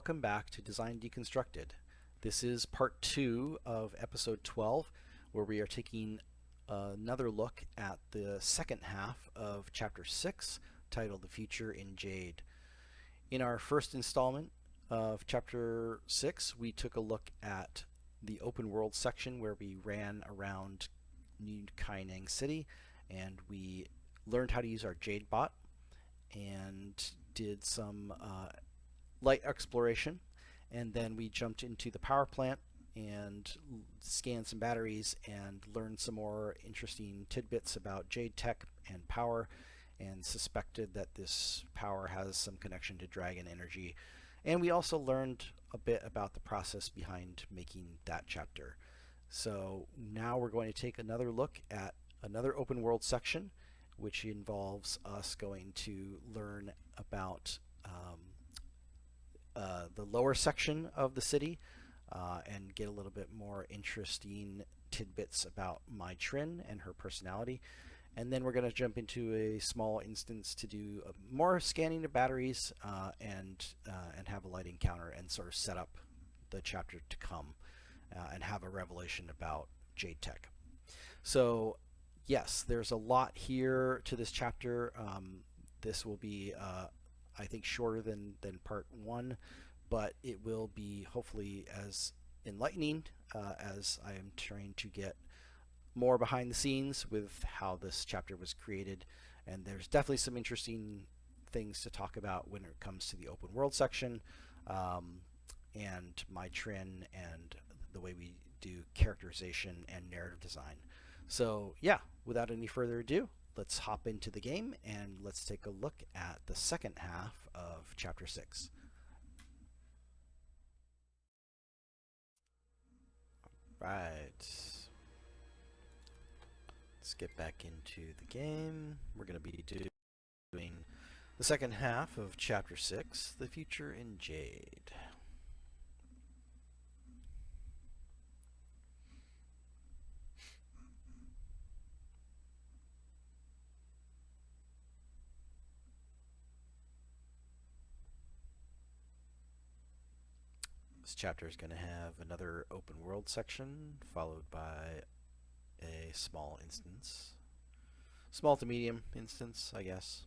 welcome back to Design Deconstructed. This is part 2 of episode 12, where we are taking another look at the second half of chapter 6, titled The Future in Jade. In our first installment of chapter 6, we took a look at the open world section where we ran around New Kaineng City and we learned how to use our Jade bot and did some light exploration, and then we jumped into the power plant and scanned some batteries and learned some more interesting tidbits about Jade tech and power, and suspected that this power has some connection to dragon energy. And we also learned a bit about the process behind making that chapter. So now we're going to take another look at another open world section, which involves us going to learn about the lower section of the city and get a little bit more interesting tidbits about Mai Trin and her personality. And then we're going to jump into a small instance to do more scanning of batteries and have a light encounter and sort of set up the chapter to come and have a revelation about Jade tech. So yes, there's a lot here to this chapter. This will be I think shorter than part 1, but it will be hopefully as enlightening as I am trying to get more behind the scenes with how this chapter was created. And there's definitely some interesting things to talk about when it comes to the open world section and Mai Trin and the way we do characterization and narrative design. So yeah, without any further ado, let's hop into the game and let's take a look at the second half of chapter 6. Right. Let's get back into the game. We're going to be doing the second half of chapter 6, The Future in Jade. This chapter is going to have another open world section followed by a small instance. Small to medium instance, I guess.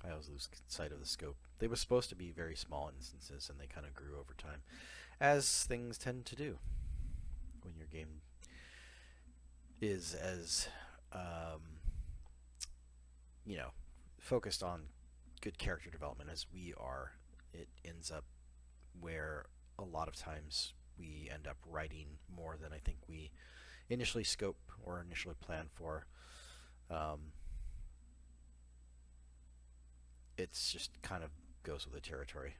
I always lose sight of the scope. They were supposed to be very small instances and they kind of grew over time, as things tend to do when your game is as focused on good character development as we are. It ends up where a lot of times we end up writing more than I think we initially scope or initially plan for. It's just kind of goes with the territory.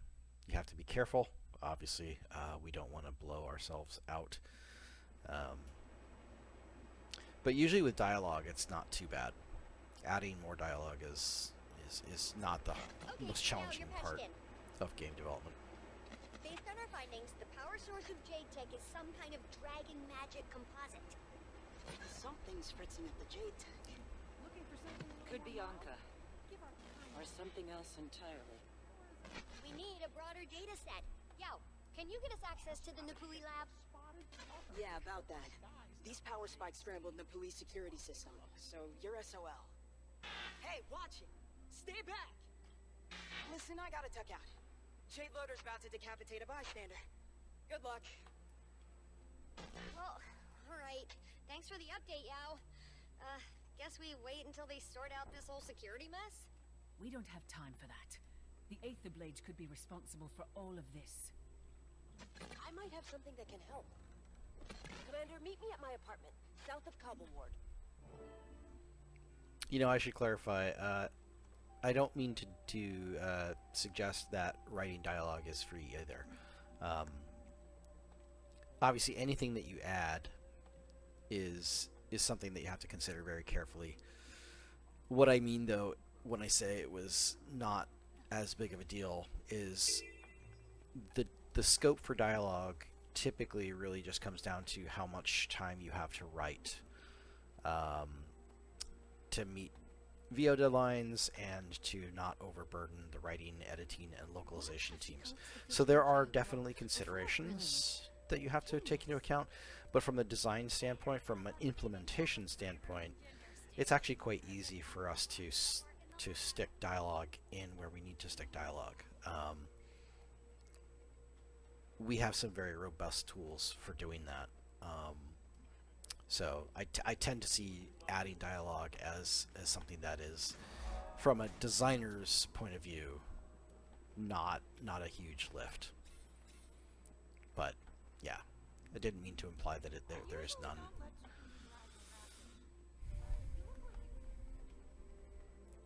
You have to be careful. Obviously, we don't want to blow ourselves out. But usually with dialogue, it's not too bad. Adding more dialogue is not the most challenging part of game development. Based on our findings, the power source of Jade tech is some kind of dragon magic composite. Something's fritzing at the Jade tech. Looking for something. Could be Anka. Or something else entirely. We need a broader data set. Yo, can you get us access to the Napui lab? Yeah, about that. These power spikes scrambled Napui's security system, so you're SOL. Hey, watch it! Stay back! Listen, I gotta tuck out. Jade Loader's about to decapitate a bystander. Good luck. Well, alright. Thanks for the update, Yao. Guess we wait until they sort out this whole security mess? We don't have time for that. The Aether Blade could be responsible for all of this. I might have something that can help. Commander, meet me at my apartment, south of Cobble Ward. I should clarify. I don't mean to suggest that writing dialogue is free either. Obviously, anything that you add is something that you have to consider very carefully. What I mean, though, when I say it was not as big of a deal, is the scope for dialogue typically really just comes down to how much time you have to write to meet VO deadlines and to not overburden the writing, editing, and localization teams. So there are definitely considerations that you have to take into account, but from the design standpoint, from an implementation standpoint, it's actually quite easy for us to stick dialogue in where we need to stick dialogue. We have some very robust tools for doing that. So I tend to see adding dialogue as something that is, from a designer's point of view, not a huge lift. But yeah, I didn't mean to imply that there is none.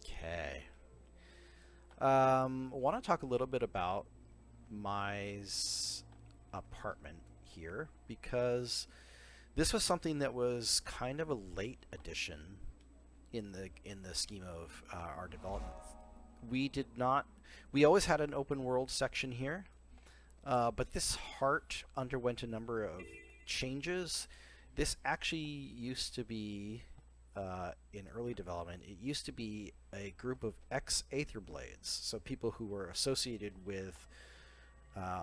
Okay. I want to talk a little bit about Mai's apartment here, because this was something that was kind of a late addition in the scheme of our development. We always had an open world section here, but this heart underwent a number of changes. This actually used to be, in early development, it used to be a group of ex-Aether Blades, so people who were associated with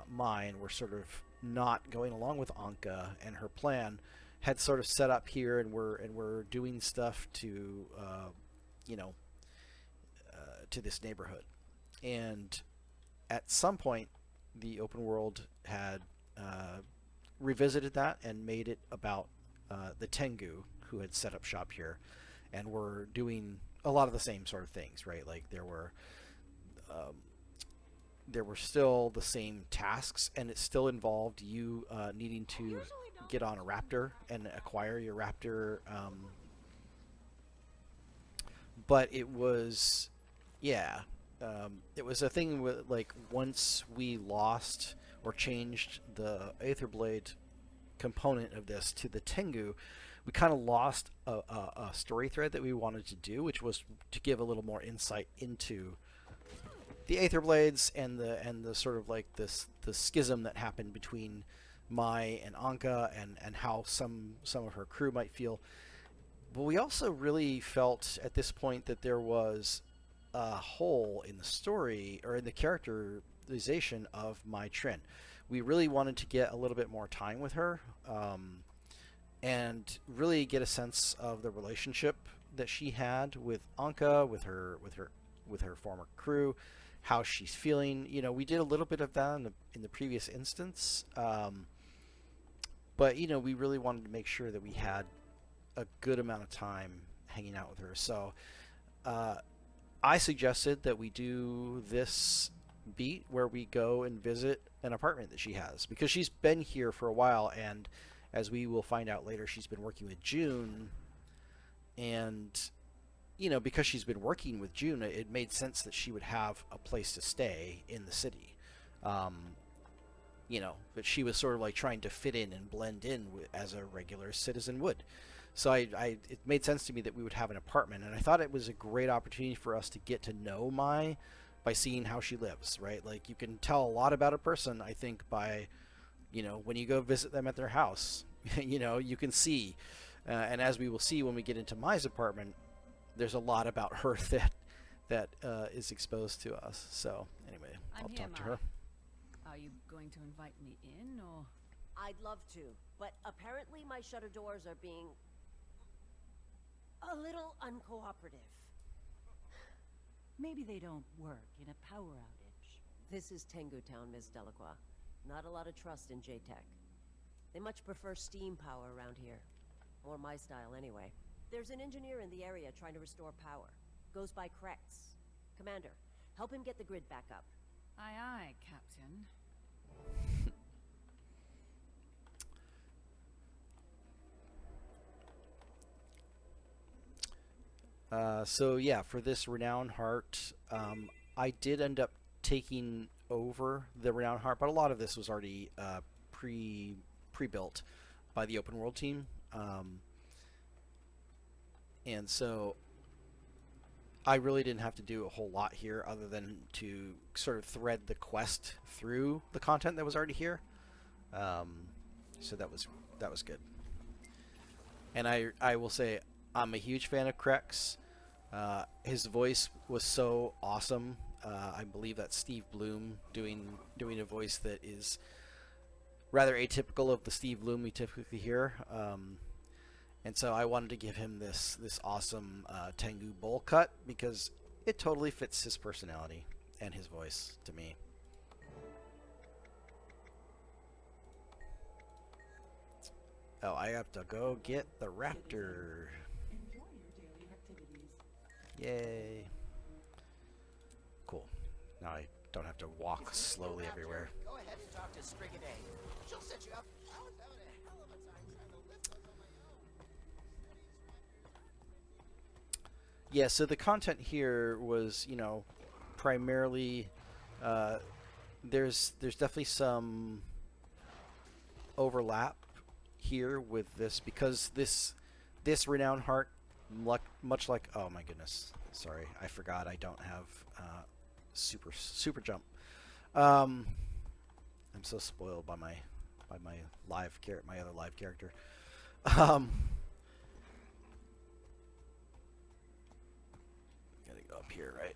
Mai and were sort of not going along with Anka and her plan, had sort of set up here and were doing stuff to, to this neighborhood. And at some point, the open world had revisited that and made it about the Tengu who had set up shop here and were doing a lot of the same sort of things, right? Like there were still the same tasks, and it still involved you needing to get on a raptor and acquire your raptor. But it was, it was a thing with, like, once we lost or changed the Aetherblade component of this to the Tengu, we kind of lost a story thread that we wanted to do, which was to give a little more insight into the Aetherblades and the sort of like the schism that happened between Mai and Anka and how some of her crew might feel. But we also really felt at this point that there was a hole in the story or in the characterization of Mai Trin. We really wanted to get a little bit more time with her, and really get a sense of the relationship that she had with Anka, with her former crew, how she's feeling. You know, we did a little bit of that in the previous instance, but we really wanted to make sure that we had a good amount of time hanging out with her. So I suggested that we do this beat where we go and visit an apartment that she has, because she's been here for a while, and as we will find out later, she's been working with June, and because she's been working with June, it made sense that she would have a place to stay in the city. But she was sort of like trying to fit in and blend in as a regular citizen would. So it made sense to me that we would have an apartment, and I thought it was a great opportunity for us to get to know Mai by seeing how she lives, right? Like, you can tell a lot about a person, I think, by, when you go visit them at their house. You can see, and as we will see when we get into Mai's apartment, there's a lot about her that is exposed to us. So anyway, I'll talk to her. Are you going to invite me in, or? I'd love to, but apparently my shutter doors are being a little uncooperative. Maybe they don't work in a power outage. This is Tengu Town, Ms. Delacroix. Not a lot of trust in J-Tech. They much prefer steam power around here. More my style, anyway. There's an engineer in the area trying to restore power. Goes by Krex. Commander, help him get the grid back up. Aye, aye, Captain. So yeah, for this Renown Heart, I did end up taking over the Renown Heart, but a lot of this was already pre-built by the open world team, and so I really didn't have to do a whole lot here other than to sort of thread the quest through the content that was already here. So that was good. And I will say I'm a huge fan of Krex. His voice was so awesome. I believe that's Steve Bloom doing a voice that is rather atypical of the Steve Bloom we typically hear. And so I wanted to give him this awesome Tengu bowl cut because it totally fits his personality and his voice to me. Oh, I have to go get the raptor. Yay. Cool. Now I don't have to walk slowly everywhere. Go ahead and talk to Strigaday. She'll set you up. I was having a hell of a time trying to lift up on my own. Yeah, so the content here was, you know, primarily there's definitely some overlap here with this because this renowned heart, much like, oh my goodness, sorry, I forgot I don't have super jump. I'm so spoiled by my other live character. Gotta go up here, right?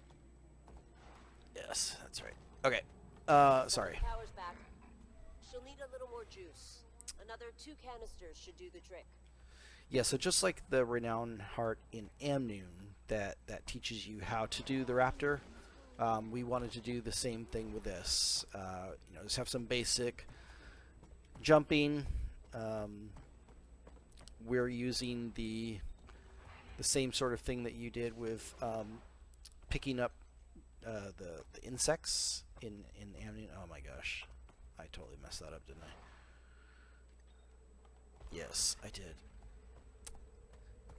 Yes, that's right. Okay. Sorry. Power's back. She'll need a little more juice. Another 2 canisters should do the trick. Yeah, so just like the renowned heart in Amnoon that teaches you how to do the raptor, we wanted to do the same thing with this. You know, just have some basic jumping. We're using the same sort of thing that you did with picking up the insects in Amnoon. Oh my gosh, I totally messed that up, didn't I? Yes, I did.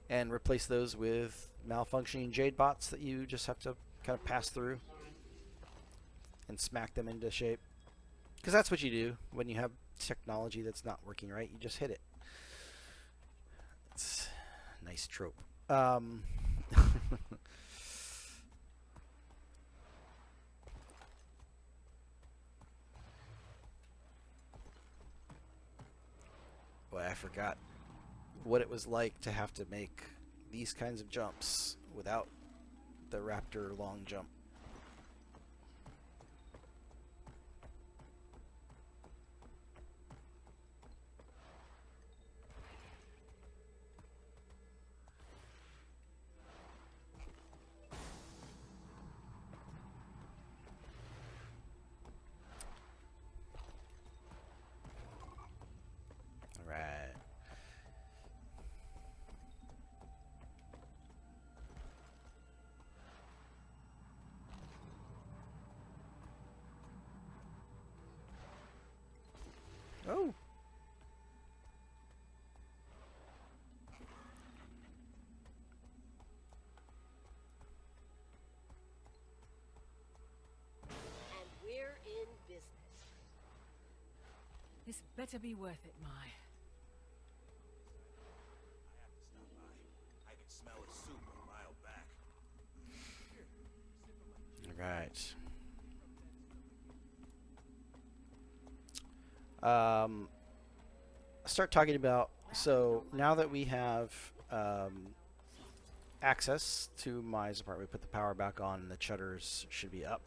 And replace those with malfunctioning Jade bots that you just have to kind of pass through and smack them into shape. Because that's what you do when you have technology that's not working right. You just hit it. It's a nice trope. Boy, I forgot what it was like to have to make these kinds of jumps without the raptor long jump. All right. Oh. And we're in business. This better be worth it, Mai. I can smell his soup a mile back. Right. Start talking about, so now that we have access to Mai's apartment, we put the power back on and the shutters should be up.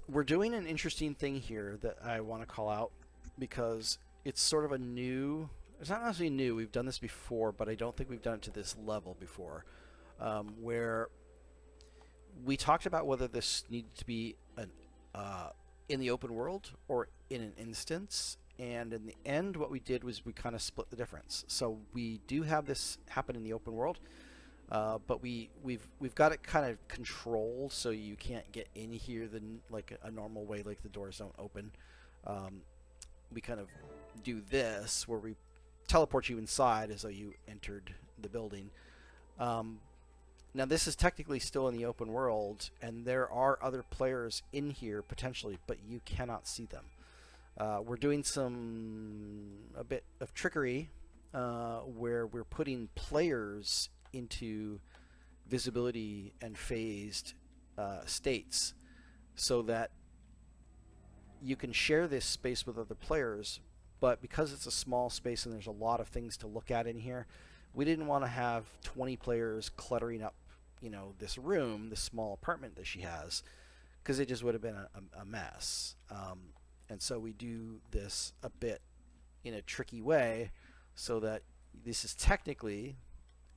We're doing an interesting thing here that I want to call out because it's sort of a new, it's not necessarily new, we've done this before, but I don't think we've done it to this level before, where we talked about whether this needed to be an in the open world or in an instance, and in the end what we did was we kind of split the difference. So we do have this happen in the open world, but we've got it kind of controlled so you can't get in here like a normal way, like the doors don't open. We kind of do this where we teleport you inside as though you entered the building. Now this is technically still in the open world, and there are other players in here potentially, but you cannot see them. We're doing a bit of trickery where we're putting players into visibility and phased states so that you can share this space with other players, but because it's a small space and there's a lot of things to look at in here, we didn't want to have 20 players cluttering up, this room, this small apartment that she has, because it just would have been a mess. And so we do this a bit in a tricky way, so that this is technically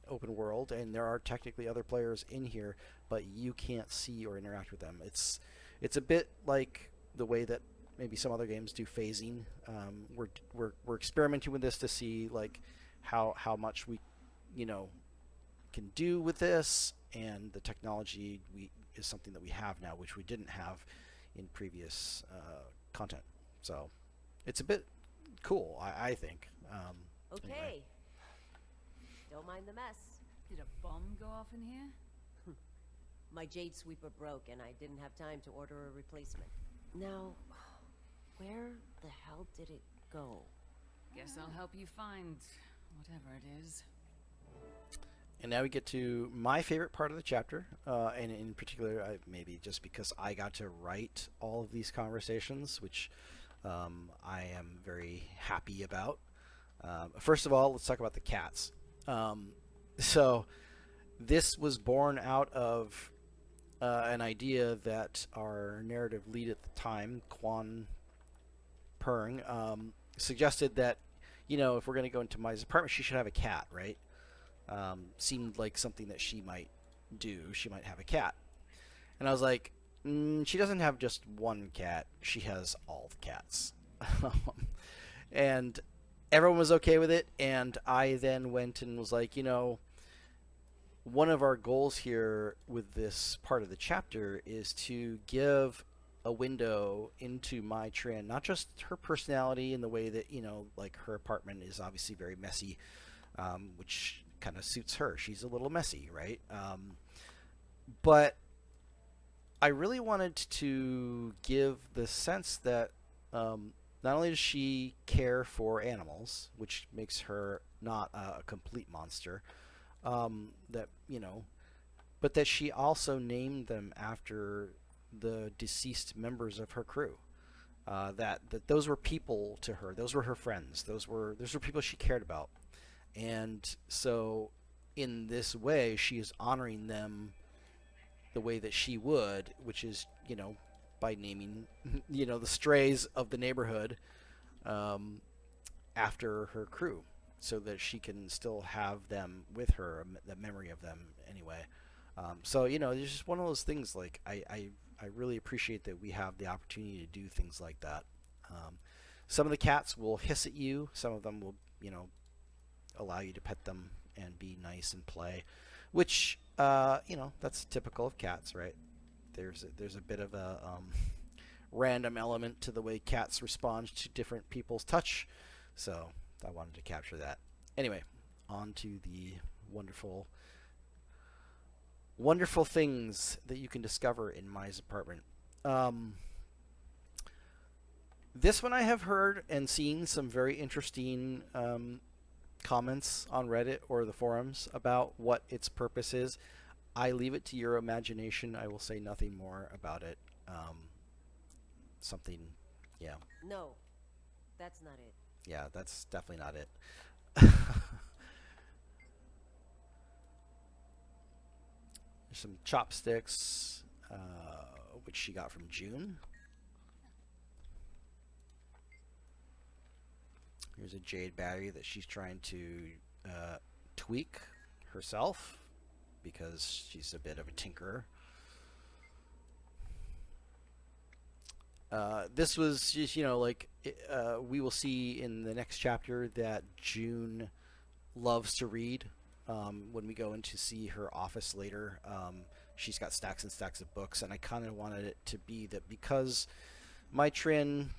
open world, and there are technically other players in here, but you can't see or interact with them. It's a bit like the way that maybe some other games do phasing. We're experimenting with this to see like how much we can do with this, and the technology is something that we have now, which we didn't have in previous content. So it's a bit cool, I think. Okay. Anyway. Don't mind the mess. Did a bomb go off in here? My jade sweeper broke, and I didn't have time to order a replacement. Now, where the hell did it go? Guess I'll help you find whatever it is. And now we get to my favorite part of the chapter, and in particular, maybe just because I got to write all of these conversations, which I am very happy about. First of all, let's talk about the cats. So this was born out of an idea that our narrative lead at the time, Quan Peng, suggested that, if we're going to go into Mai's apartment, she should have a cat, right? Seemed like something that she might do. She might have a cat. And I was like, she doesn't have just one cat. She has all the cats. And everyone was okay with it. And I then went and was like, one of our goals here with this part of the chapter is to give a window into Mai Trin, not just her personality in the way that, like her apartment is obviously very messy, which kind of suits her. She's a little messy, right? But I really wanted to give the sense that not only does she care for animals, which makes her not a complete monster, but that she also named them after the deceased members of her crew. That those were people to her. Those were her friends. Those were people she cared about. And so in this way, she is honoring them the way that she would, which is, by naming, the strays of the neighborhood after her crew, so that she can still have them with her, the memory of them anyway. So, it's just one of those things, like, I really appreciate that we have the opportunity to do things like that. Some of the cats will hiss at you. Some of them will, allow you to pet them and be nice and play, which, that's typical of cats, right? There's a bit of a random element to the way cats respond to different people's touch. So I wanted to capture that. Anyway, on to the wonderful things that you can discover in Mai's apartment. This one I have heard and seen some very interesting comments on Reddit or the forums about what its purpose is. I leave it to your imagination. I will say nothing more about it. Something, yeah. No, that's not it. Yeah, that's definitely not it. There's some chopsticks, which she got from June. Here's a jade battery that she's trying to tweak herself, because she's a bit of a tinkerer. This was just, we will see in the next chapter that June loves to read. When we go in to see her office later, she's got stacks and stacks of books, and I kind of wanted it to be that because Mai Trin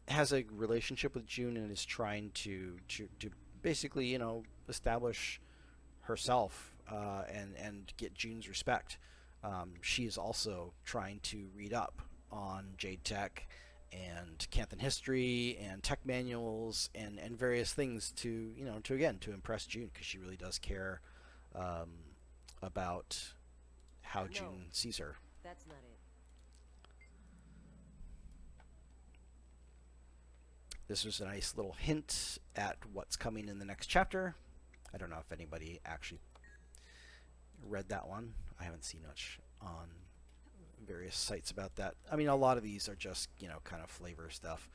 has a relationship with June and is trying to basically, establish herself and get June's respect. She is also trying to read up on Jade Tech and Canthan history and tech manuals and various things to impress June, because she really does care about how June sees her. That's not it. This was a nice little hint at what's coming in the next chapter. I don't know if anybody actually read that one. I haven't seen much on various sites about that. I mean, a lot of these are just, you know, kind of flavor stuff.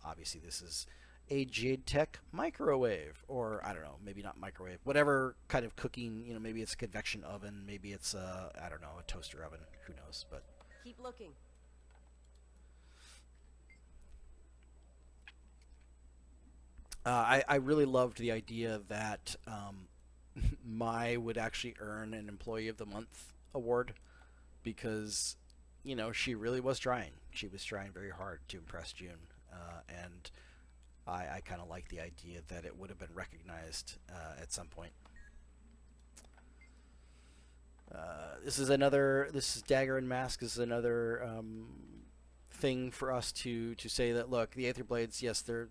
Obviously, this is a Jade Tech microwave, or I don't know, maybe not microwave, whatever kind of cooking, you know, maybe it's a convection oven, maybe it's a, I don't know, a toaster oven, who knows, but. Keep looking. I really loved the idea that Mai would actually earn an Employee of the Month award because, you know, she really was trying. She was trying very hard to impress June, and I kind of like the idea that it would have been recognized at some point. This is Dagger and Mask. This is another thing for us to say that, look, the Aether Blades, yes, they're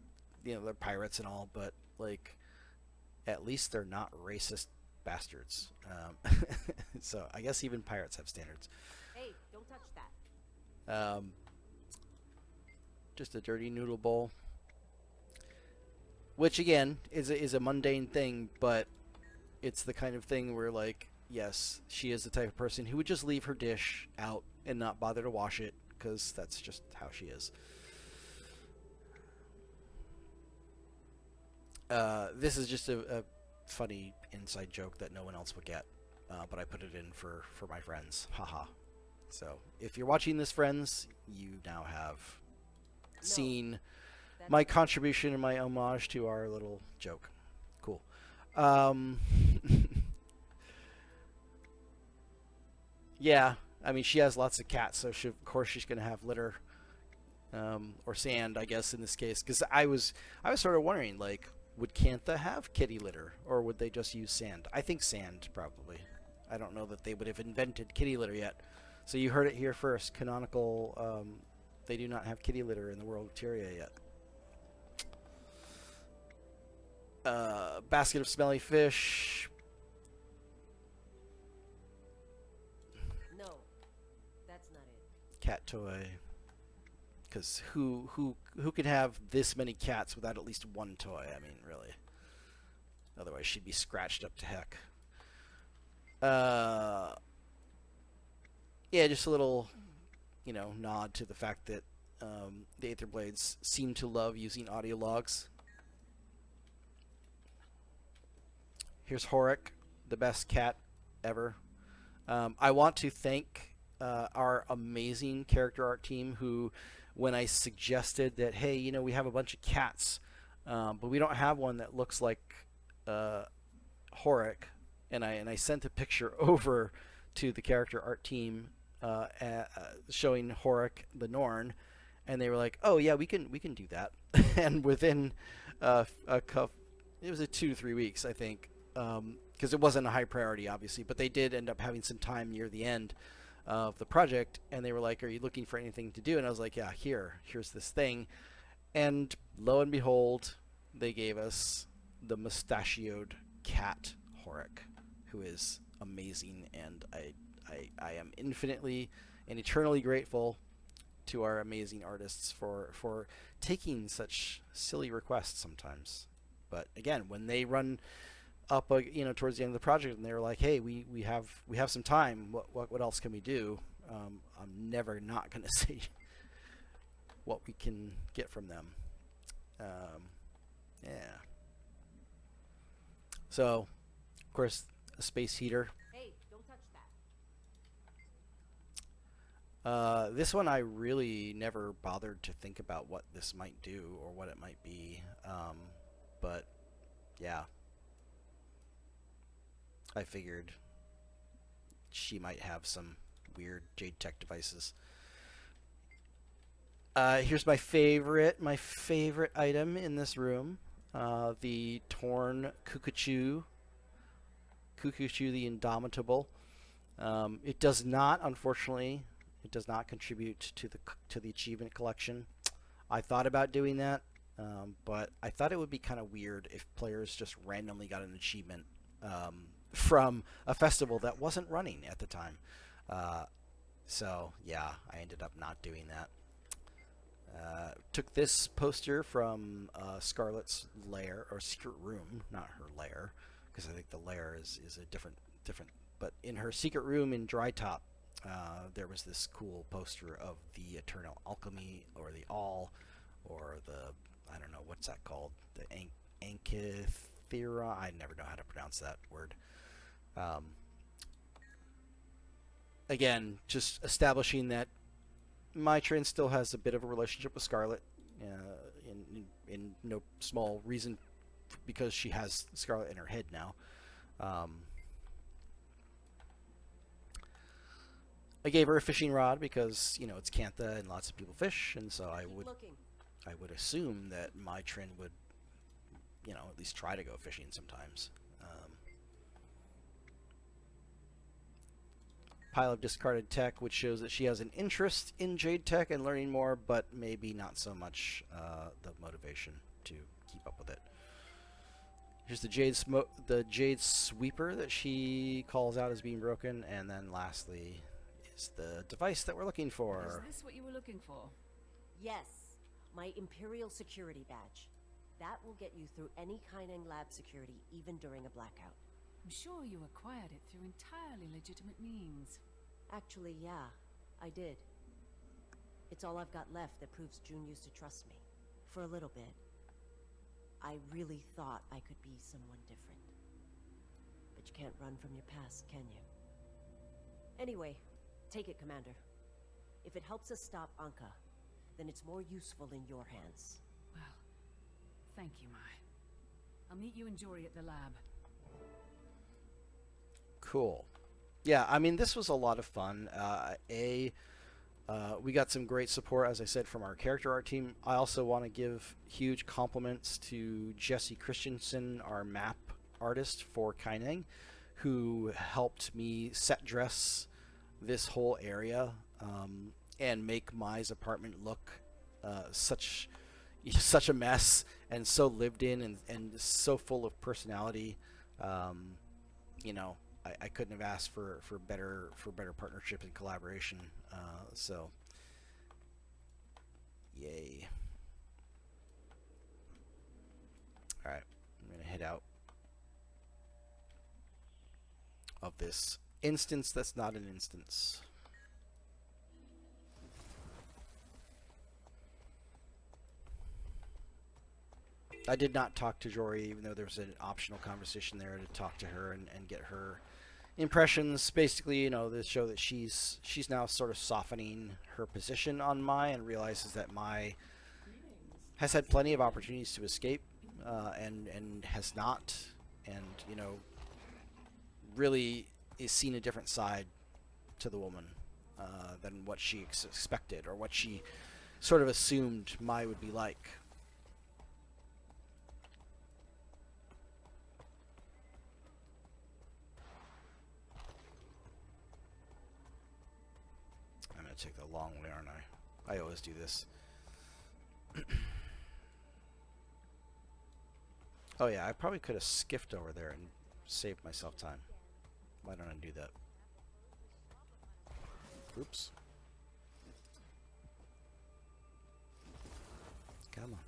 pirates and all, but like, at least they're not racist bastards. So I guess even pirates have standards. Hey, don't touch that. Just a dirty noodle bowl, which again is a mundane thing, but it's the kind of thing where, like, yes, she is the type of person who would just leave her dish out and not bother to wash it because that's just how she is. This is just a funny inside joke that no one else would get, but I put it in for my friends. Haha. So if you're watching this, friends, you now have seen my contribution and my homage to our little joke. Cool. Yeah, I mean, she has lots of cats, so of course she's going to have litter, or sand, I guess, in this case. Because I was sort of wondering, like, would Cantha have kitty litter, or would they just use sand? I think sand, probably. I don't know that they would have invented kitty litter yet. So you heard it here first. Canonical, they do not have kitty litter in the world of Tyria yet. Basket of smelly fish. No, that's not it. Cat toy. Because who can have this many cats without at least one toy? I mean, really. Otherwise, she'd be scratched up to heck. Yeah, just a little, you know, nod to the fact that the Aether Blades seem to love using audio logs. Here's Horik, the best cat ever. I want to thank our amazing character art team who, when I suggested that, hey, you know, we have a bunch of cats, but we don't have one that looks like Horik, and I sent a picture over to the character art team showing Horik the Norn, and they were like, oh yeah, we can do that. And within it was 2 to 3 weeks, I think, because it wasn't a high priority, obviously, but they did end up having some time near the end of the project, and they were like, are you looking for anything to do? And I was like, yeah, here's this thing. And lo and behold, they gave us the mustachioed cat Horik, who is amazing, and I am infinitely and eternally grateful to our amazing artists for taking such silly requests sometimes. But again, when they run up, you know, towards the end of the project, and they were like, hey, we have some time, what else can we do? I'm never not going to say what we can get from them. Yeah. So, of course, a space heater. Hey, don't touch that. This one I really never bothered to think about what this might do or what it might be. But yeah, I figured she might have some weird Jade Tech devices. Here's my favorite item in this room. The torn Kukuchu the Indomitable. It does not, unfortunately, it does not contribute to the achievement collection. I thought about doing that, but I thought it would be kind of weird if players just randomly got an achievement from a festival that wasn't running at the time. So yeah, I ended up not doing that. Took this poster from Scarlet's lair, or secret room, not her lair, because I think the lair is a different. But in her secret room in Drytop, there was this cool poster of the Eternal Alchemy, or the All, or the, I don't know, what's that called? The Ankythera? I never know how to pronounce that word. Again, just establishing that Mai Trin still has a bit of a relationship with Scarlet, in no small reason because she has Scarlet in her head now. I gave her a fishing rod because, you know, it's Cantha and lots of people fish, and so I would assume that Mai Trin would, you know, at least try to go fishing sometimes. Pile of discarded tech, which shows that she has an interest in Jade tech and learning more, but maybe not so much the motivation to keep up with it. Here's the Jade sweeper that she calls out as being broken, and then lastly is the device that we're looking for. Is this what you were looking for? Yes, my Imperial security badge. That will get you through any Kaineng lab security, even during a blackout. I'm sure you acquired it through entirely legitimate means. Actually, yeah, I did. It's all I've got left that proves June used to trust me. For a little bit. I really thought I could be someone different. But you can't run from your past, can you? Anyway, take it, Commander. If it helps us stop Anka, then it's more useful in your hands. Well, thank you, Mai. I'll meet you and Jory at the lab. Cool. Yeah, I mean, this was a lot of fun. We got some great support, as I said, from our character art team. I also want to give huge compliments to Jesse Christensen, our map artist for Kaineng, who helped me set dress this whole area and make Mai's apartment look such a mess and so lived in and so full of personality. You know, I couldn't have asked for better partnership and collaboration. So, yay! All right, I'm gonna head out of this instance that's not an instance. I did not talk to Jory, even though there was an optional conversation there to talk to her and get her impressions. Basically, you know, this show that she's now sort of softening her position on Mai and realizes that Mai has had plenty of opportunities to escape and has not, and, you know, really is seen a different side to the woman than what she expected or what she sort of assumed Mai would be like. Take the long way, aren't I? I always do this. Oh yeah, I probably could have skipped over there and saved myself time. Why don't I do that? Oops. Come on.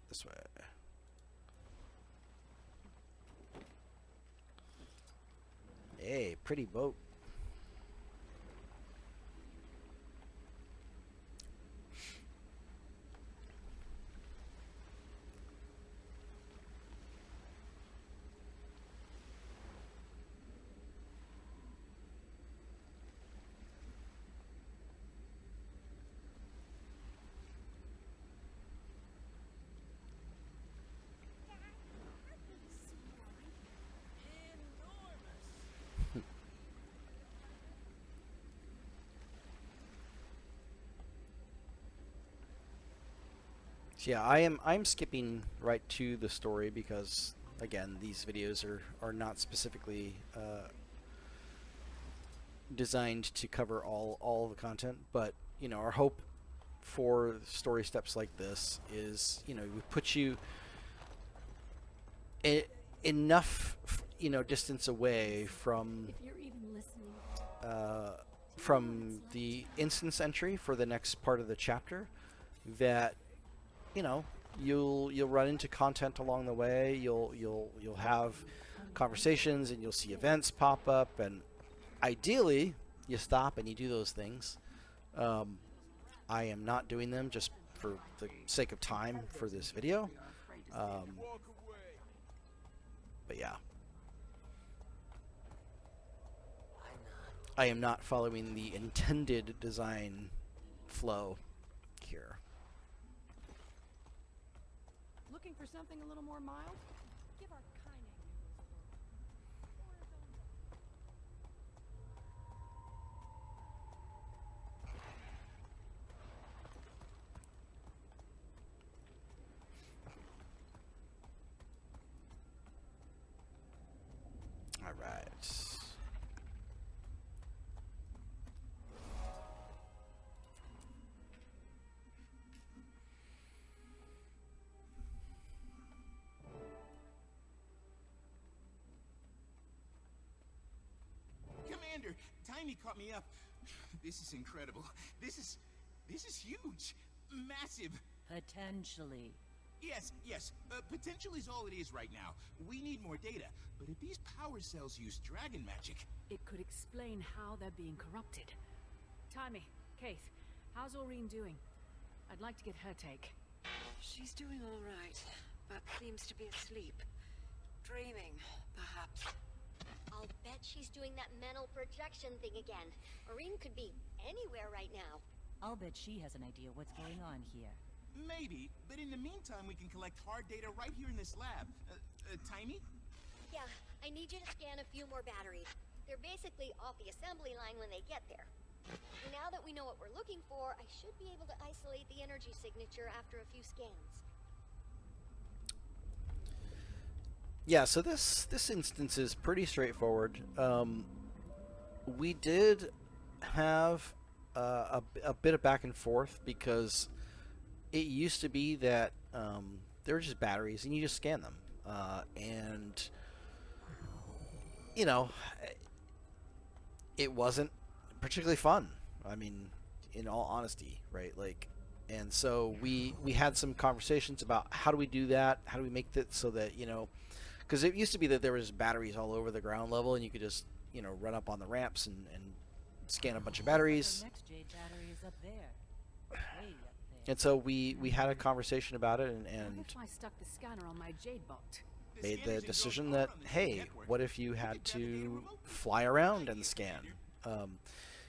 This way. Hey, pretty boat. Yeah, I'm skipping right to the story because, again, these videos are not specifically designed to cover all the content. But, you know, our hope for story steps like this is, you know, we put you enough, you know, distance away from If you're even listening. from the instance entry for the next part of the chapter that, you know, you'll run into content along the way. You'll have conversations, and you'll see events pop up, and ideally you stop and you do those things. I am not doing them just for the sake of time for this video. But yeah, I am not following the intended design flow here. Looking for something a little more mild? Give our Kaineng All right. Commander, Tiny caught me up. This is incredible. This is huge. Massive. Potentially. Yes. Potential is all it is right now. We need more data. But if these power cells use dragon magic... It could explain how they're being corrupted. Timmy, Keith, how's Aureen doing? I'd like to get her take. She's doing all right, but seems to be asleep. Dreaming, perhaps. I'll bet she's doing that mental projection thing again. Aureen could be anywhere right now. I'll bet she has an idea what's going on here. Maybe, but in the meantime we can collect hard data right here in this lab. Tiny? Yeah, I need you to scan a few more batteries. They're basically off the assembly line when they get there. Now that we know what we're looking for, I should be able to isolate the energy signature after a few scans. Yeah, so this instance is pretty straightforward. We did have a bit of back and forth because it used to be that they were just batteries and you just scan them, and you know, it wasn't particularly fun. I mean, in all honesty, right? Like, and so we had some conversations about how do we do that? How do we make that so that, you know, because it used to be that there was batteries all over the ground level and you could just, you know, run up on the ramps and scan a bunch of batteries. The next Jade battery is up there. Way up there. And so we had a conversation about it What and if I stuck the scanner on my Jade bot? made the decision that, hey, what if you had to fly around and scan?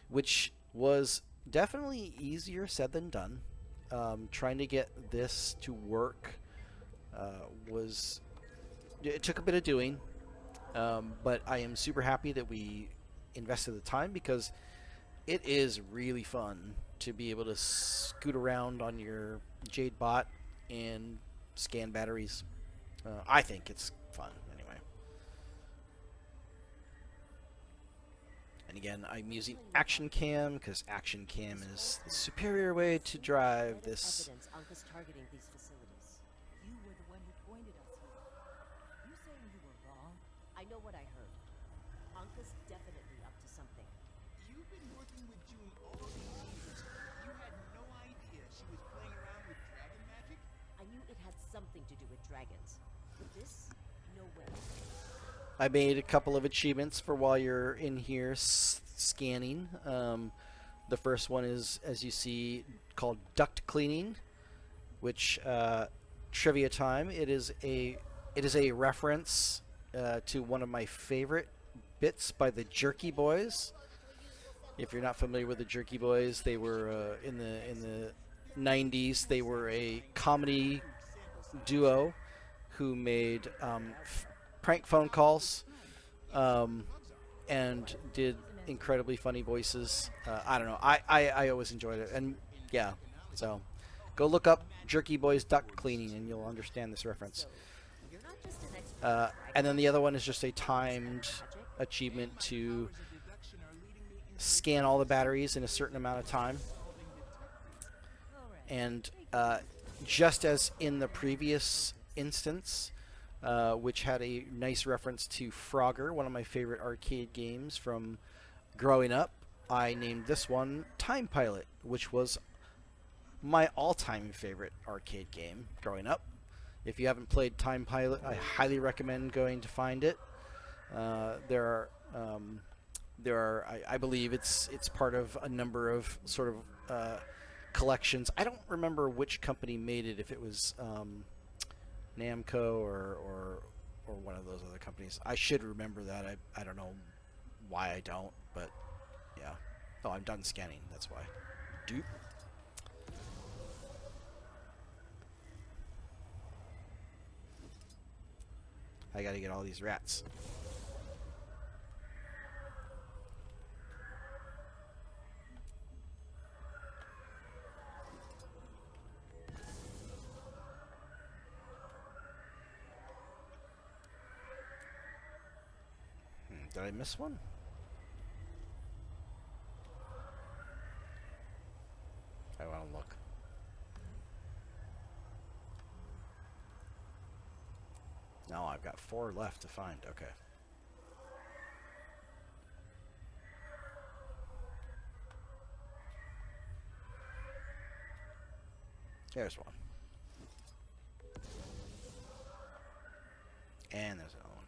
Which was definitely easier said than done. Trying to get this to work it took a bit of doing, but I am super happy that we invested the time because it is really fun to be able to scoot around on your Jade bot and scan batteries. I think it's fun anyway. And again, I'm using Action Cam because Action Cam is the superior way to drive this. Evidence Anka's targeting these facilities. You were the one who pointed us here. You saying you were wrong? I know what I heard. Anka's definitely up to something. You've been working with June all these years. You had no idea she was playing around with dragon magic? I knew it had something to do with dragons. But this? No way. I made a couple of achievements for while you're in here scanning. The first one is, as you see, called duct cleaning, which trivia time. It is a reference to one of my favorite bits by the Jerky Boys. If you're not familiar with the Jerky Boys, they were in the 90s. They were a comedy duo who made prank phone calls and did incredibly funny voices. I don't know. I always enjoyed it. And yeah, so go look up Jerky Boys duct cleaning and you'll understand this reference. You're not just an expert. And then the other one is just a timed achievement to scan all the batteries in a certain amount of time. And just as in the previous instance, which had a nice reference to Frogger, one of my favorite arcade games from growing up. I named this one Time Pilot, which was my all-time favorite arcade game growing up. If you haven't played Time Pilot, I highly recommend going to find it. There are, I believe it's part of a number of sort of collections. I don't remember which company made it, if it was Namco or one of those other companies. I should remember that. I don't know why I don't, but yeah. Oh, I'm done scanning, that's why. Doop. I gotta get all these rats. Did I miss one? I want to look. No, I've got 4 left to find. Okay. There's one. And there's another one.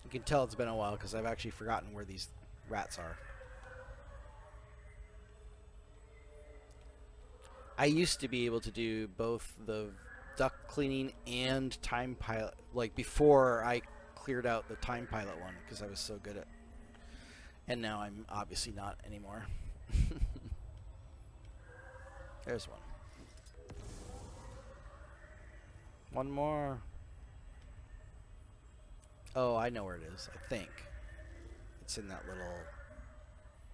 You can tell it's been a while because I've actually forgotten where these rats are. I used to be able to do both the duct cleaning and Time Pilot, like before I cleared out the Time Pilot one because I was so good at. And now I'm obviously not anymore. There's one. One more. Oh, I know where it is, I think. It's in that little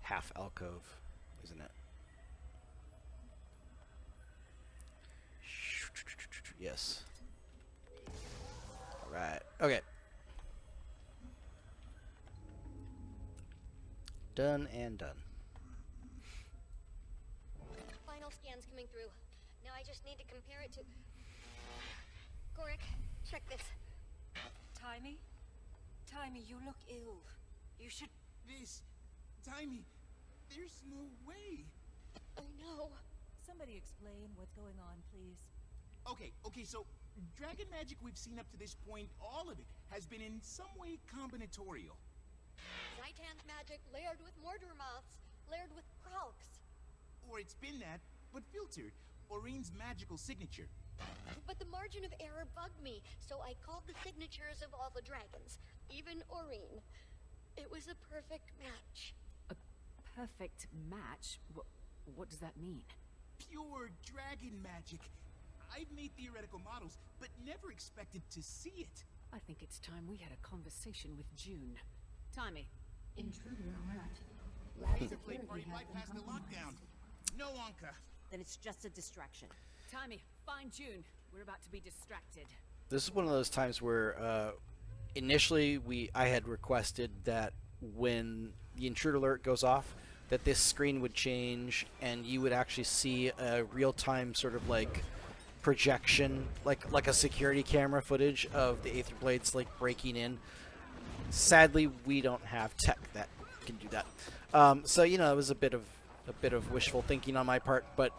half alcove, isn't it? Yes. Alright. Okay. Done and done. Final scan's coming through. Now I just need to compare it to... Gorik, check this. Timey? Timey, you look ill. You should... This... Timey, there's no way. I know. Somebody explain what's going on, please. Okay, so dragon magic we've seen up to this point, all of it, has been in some way combinatorial. Zaitan's magic layered with mortar moths, layered with kralks. Or it's been that, but filtered. Orion's magical signature. But the margin of error bugged me, so I called the signatures of all the dragons, even Orien. It was a perfect match. A perfect match? What does that mean? Pure dragon magic. I've made theoretical models, but never expected to see it. I think it's time we had a conversation with June. Timey. Intruder alert. Laser plate party bypassed the lockdown. No Anka. Then it's just a distraction. Timey, find June. We're about to be distracted. This is one of those times where initially I had requested that when the intruder alert goes off, that this screen would change and you would actually see a real-time sort of like projection, like a security camera footage of the Aether Blades like breaking in. Sadly, we don't have tech that can do that. So you know, it was a bit of wishful thinking on my part, but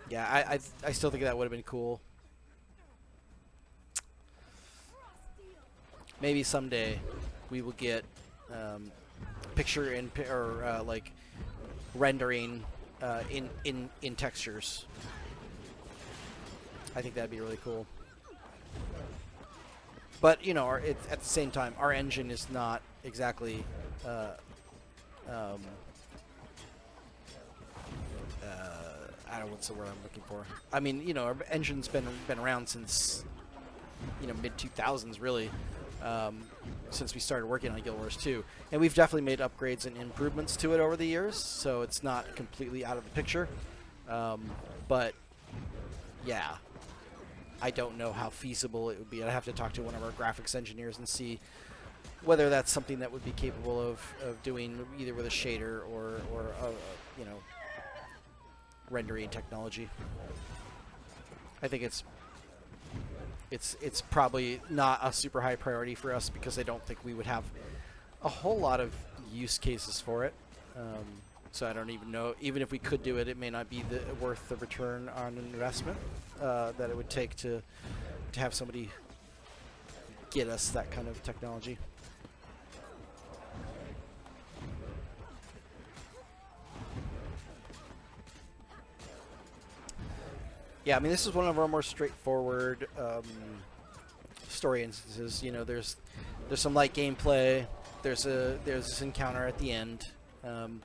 yeah, I still think that would have been cool. Maybe someday we will get picture in or like rendering in textures. I think that'd be really cool. But you know, at the same time, our engine is not exactly I don't know what's the word I'm looking for. I mean, you know, our engine's been around since, you know, mid-2000s really, since we started working on Guild Wars 2, and we've definitely made upgrades and improvements to it over the years, so it's not completely out of the picture. But yeah, I don't know how feasible it would be. I'd have to talk to one of our graphics engineers and see whether that's something that would be capable of doing either with a shader or you know, rendering technology. I think it's probably not a super high priority for us because I don't think we would have a whole lot of use cases for it. So I don't even know, even if we could do it, it may not be worth the return on investment that it would take to have somebody get us that kind of technology. Yeah, I mean, this is one of our more straightforward story instances. You know, there's some light gameplay. There's this encounter at the end. You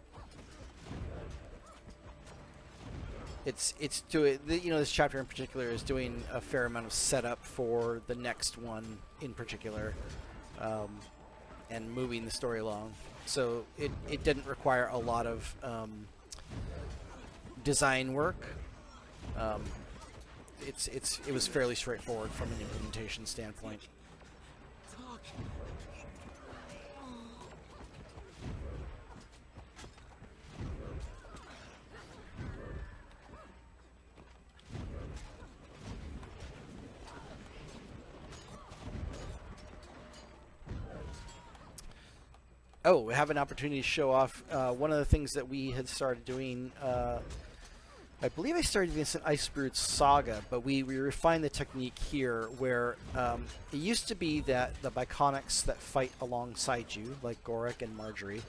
know, this chapter in particular is doing a fair amount of setup for the next one in particular, and moving the story along. So it didn't require a lot of design work. It was fairly straightforward from an implementation standpoint. Oh, we have an opportunity to show off one of the things that we had started doing. I believe I started this in Icebird's Saga, but we refined the technique here where it used to be that the Biconics that fight alongside you, like Gorik and Marjorie,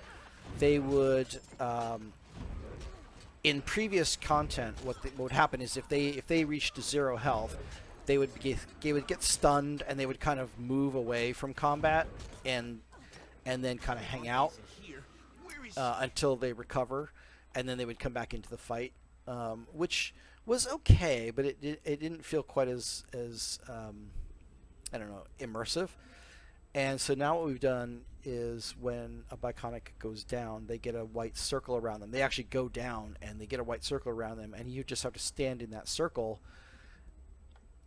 they would, in previous content, what would happen is if they reached 0 health, they would get stunned and they would kind of move away from combat and then kind of hang out until they recover, and then they would come back into the fight, which was okay, but it didn't feel quite as I don't know, immersive. And so now what we've done is when a Biconic goes down, they get a white circle around them. They actually go down and they get a white circle around them, and you just have to stand in that circle.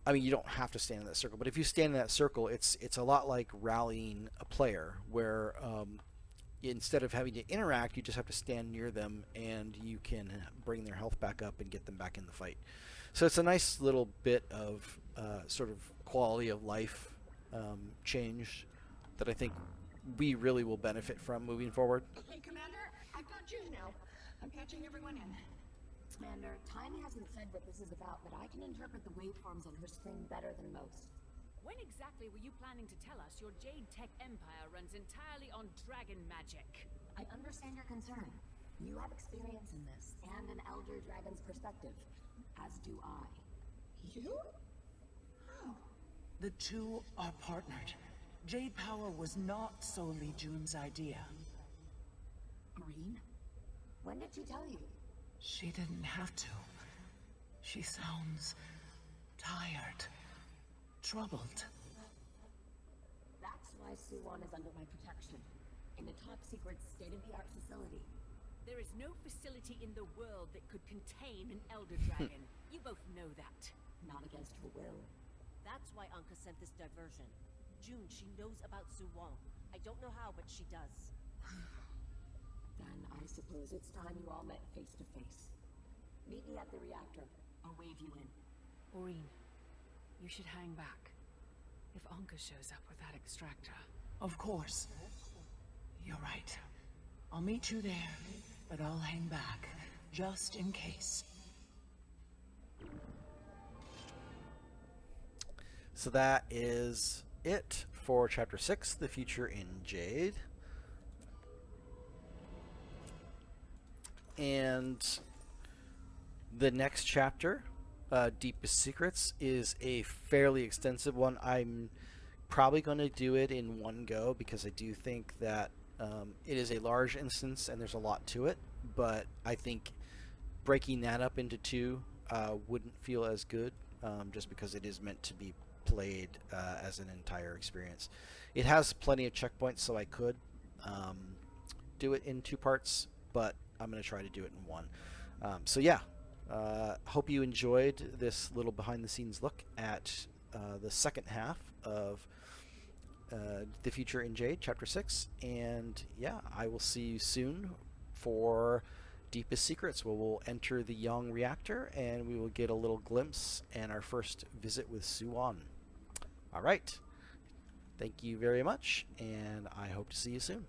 I mean, you don't have to stand in that circle, but if you stand in that circle, it's a lot like rallying a player, where instead of having to interact, you just have to stand near them, and you can bring their health back up and get them back in the fight. So it's a nice little bit of sort of quality of life change that I think we really will benefit from moving forward. Hey, Commander, I've got you now. I'm patching everyone in. Commander, Tiny hasn't said what this is about, but I can interpret the waveforms on her screen better than most. When exactly were you planning to tell us your Jade Tech empire runs entirely on dragon magic? I understand your concern. You have experience in this, and an Elder Dragon's perspective. As do I. You? How? The two are partnered. Jade power was not solely June's idea. Marine? When did she tell you? She didn't have to. She sounds tired, troubled. That's why Suwon is under my protection, in a top-secret, state-of-the-art facility. There is no facility in the world that could contain an Elder Dragon. You both know that. Not against her will. That's why Anka sent this diversion. June, she knows about Suwon. I don't know how, but she does. Then I suppose it's time you all met face to face. Meet me at the reactor. I'll wave you in. Maureen, you should hang back. If Anka shows up with that extractor. Of course. You're right. I'll meet you there, but I'll hang back, just in case. So that is it for Chapter 6, The Future in Jade. And the next chapter, Deepest Secrets, is a fairly extensive one. I'm probably going to do it in one go because I do think that it is a large instance and there's a lot to it, but I think breaking that up into two wouldn't feel as good, just because it is meant to be played as an entire experience. It has plenty of checkpoints, so I could do it in 2 parts, but I'm going to try to do it in one. So yeah, hope you enjoyed this little behind the scenes look at the second half of The Future in Jade, Chapter 6. And yeah, I will see you soon for Deepest Secrets, where we'll enter the Young reactor and we will get a little glimpse and our first visit with Suwon. All right. Thank you very much, and I hope to see you soon.